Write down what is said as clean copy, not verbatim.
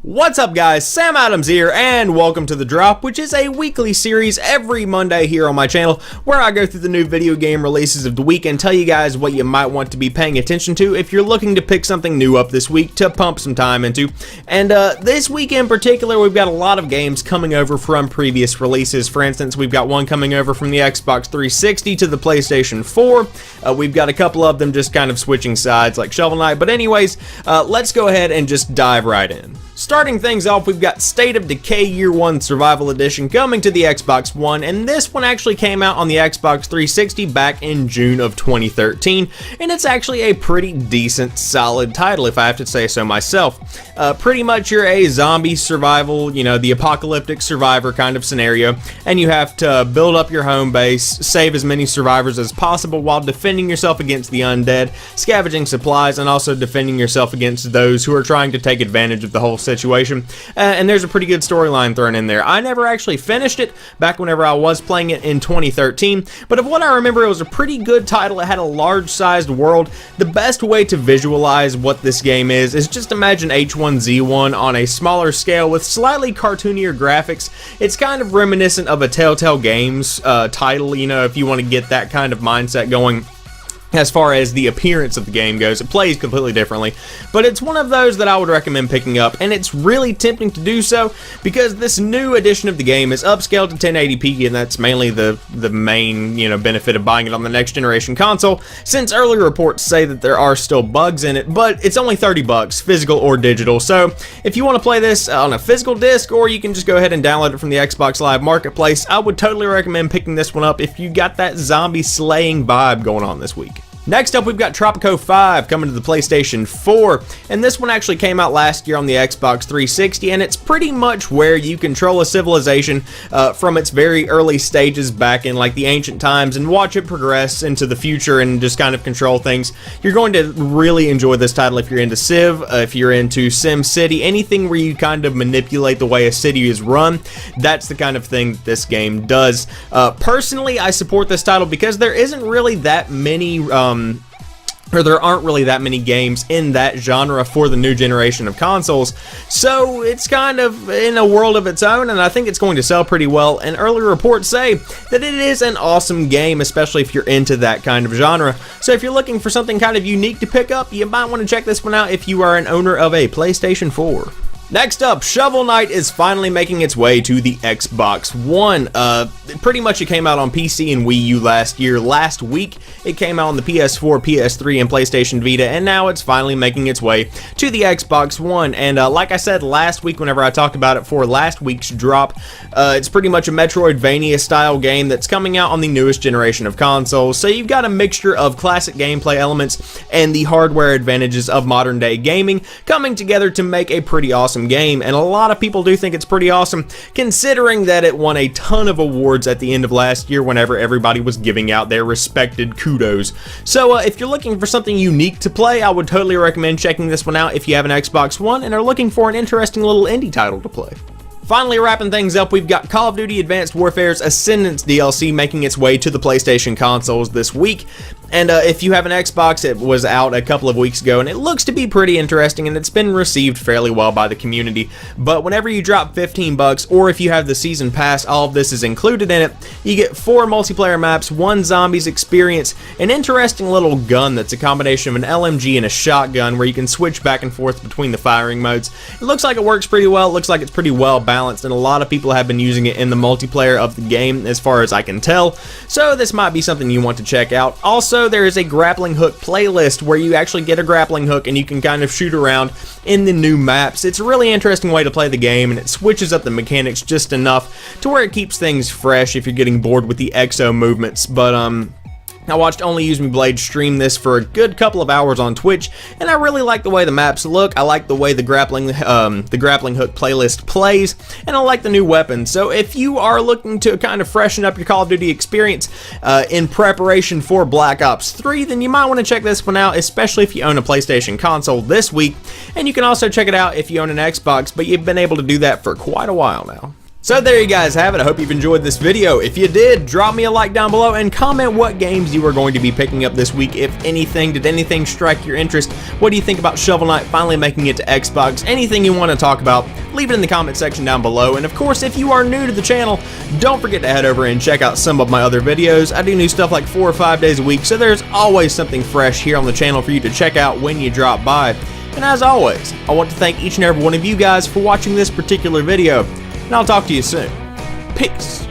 What's up guys, Sam Adams here, and welcome to The Drop, which is a weekly series every Monday here on my channel, where I go through the new video game releases of the week and tell you guys what you might want to be paying attention to if you're looking to pick something new up this week to pump some time into. And this week in particular, we've got a lot of games coming over from previous releases. For instance, we've got one coming over from the Xbox 360 to the PlayStation 4. We've got a couple of them just kind of switching sides like Shovel Knight, but anyways, let's go ahead and just dive right in. Starting things off, we've got State of Decay Year 1 Survival Edition coming to the Xbox One, and this one actually came out on the Xbox 360 back in June of 2013, and it's actually a pretty decent, solid title if I have to say so myself. Pretty much you're a zombie survival, you know, the apocalyptic survivor kind of scenario, and you have to build up your home base, save as many survivors as possible while defending yourself against the undead, scavenging supplies, and also defending yourself against those who are trying to take advantage of the whole situation. And there's a pretty good storyline thrown in there. I never actually finished it back whenever I was playing it in 2013, but of what I remember, it was a pretty good title. It had a large-sized world. The best way to visualize what this game is just imagine H1Z1 on a smaller scale with slightly cartoonier graphics. It's kind of reminiscent of a Telltale Games title, you know, if you want to get that kind of mindset going. As far as the appearance of the game goes, it plays completely differently, but it's one of those that I would recommend picking up, and it's really tempting to do so because this new edition of the game is upscaled to 1080p, and that's mainly the main, you know, benefit of buying it on the next generation console, since earlier reports say that there are still bugs in it, but it's only $30, physical or digital. So if you want to play this on a physical disc, or you can just go ahead and download it from the Xbox Live Marketplace, I would totally recommend picking this one up if you got that zombie slaying vibe going on this week. Next up, we've got Tropico V coming to the PlayStation 4, and this one actually came out last year on the Xbox 360, and it's pretty much where you control a civilization from its very early stages back in like the ancient times and watch it progress into the future and just kind of control things. You're going to really enjoy this title if you're into Civ, if you're into Sim City, anything where you kind of manipulate the way a city is run. That's the kind of thing that this game does. Personally, I support this title because there isn't really that many there aren't really that many games in that genre for the new generation of consoles, so it's kind of in a world of its own, and I think it's going to sell pretty well, and early reports say that it is an awesome game, especially if you're into that kind of genre. So if you're looking for something kind of unique to pick up, you might want to check this one out if you are an owner of a PlayStation 4. Next up, Shovel Knight is finally making its way to the Xbox One. Pretty much it came out on PC and Wii U last year. Last week, it came out on the PS4, PS3, and PlayStation Vita, and now it's finally making its way to the Xbox One. And like I said last week whenever I talked about it for last week's drop, it's pretty much a Metroidvania-style game that's coming out on the newest generation of consoles. So you've got a mixture of classic gameplay elements and the hardware advantages of modern-day gaming coming together to make a pretty awesome game, and a lot of people do think it's pretty awesome considering that it won a ton of awards at the end of last year whenever everybody was giving out their respected kudos. So if you're looking for something unique to play, I would totally recommend checking this one out if you have an Xbox One and are looking for an interesting little indie title to play. Finally, wrapping things up, we've got Call of Duty Advanced Warfare's Ascendance DLC making its way to the PlayStation consoles this week. And if you have an Xbox, it was out a couple of weeks ago, and it looks to be pretty interesting, and it's been received fairly well by the community. But whenever you drop $15, or if you have the Season Pass, all of this is included in it. You get 4 multiplayer maps, 1 zombies experience, an interesting little gun that's a combination of an LMG and a shotgun where you can switch back and forth between the firing modes. It looks like it works pretty well, it looks like it's pretty well balanced, and a lot of people have been using it in the multiplayer of the game as far as I can tell. So this might be something you want to check out. Also, there is a grappling hook playlist where you actually get a grappling hook and you can kind of shoot around in the new maps. It's a really interesting way to play the game, and it switches up the mechanics just enough to where it keeps things fresh if you're getting bored with the exo movements. But I watched Only Use Me Blade stream this for a good couple of hours on Twitch, and I really like the way the maps look. I like the way the grappling hook playlist plays, and I like the new weapons. So if you are looking to kind of freshen up your Call of Duty experience in preparation for Black Ops 3, then you might want to check this one out, especially if you own a PlayStation console this week. And you can also check it out if you own an Xbox, but you've been able to do that for quite a while now. So there you guys have it. I hope you've enjoyed this video. If you did, drop me a like down below and comment what games you are going to be picking up this week, if anything. Did anything strike your interest? What do you think about Shovel Knight finally making it to Xbox? Anything you want to talk about, leave it in the comment section down below. And of course, if you are new to the channel, don't forget to head over and check out some of my other videos. I do new stuff like 4 or 5 days a week, so there's always something fresh here on the channel for you to check out when you drop by. And as always, I want to thank each and every one of you guys for watching this particular video. And I'll talk to you soon. Peace.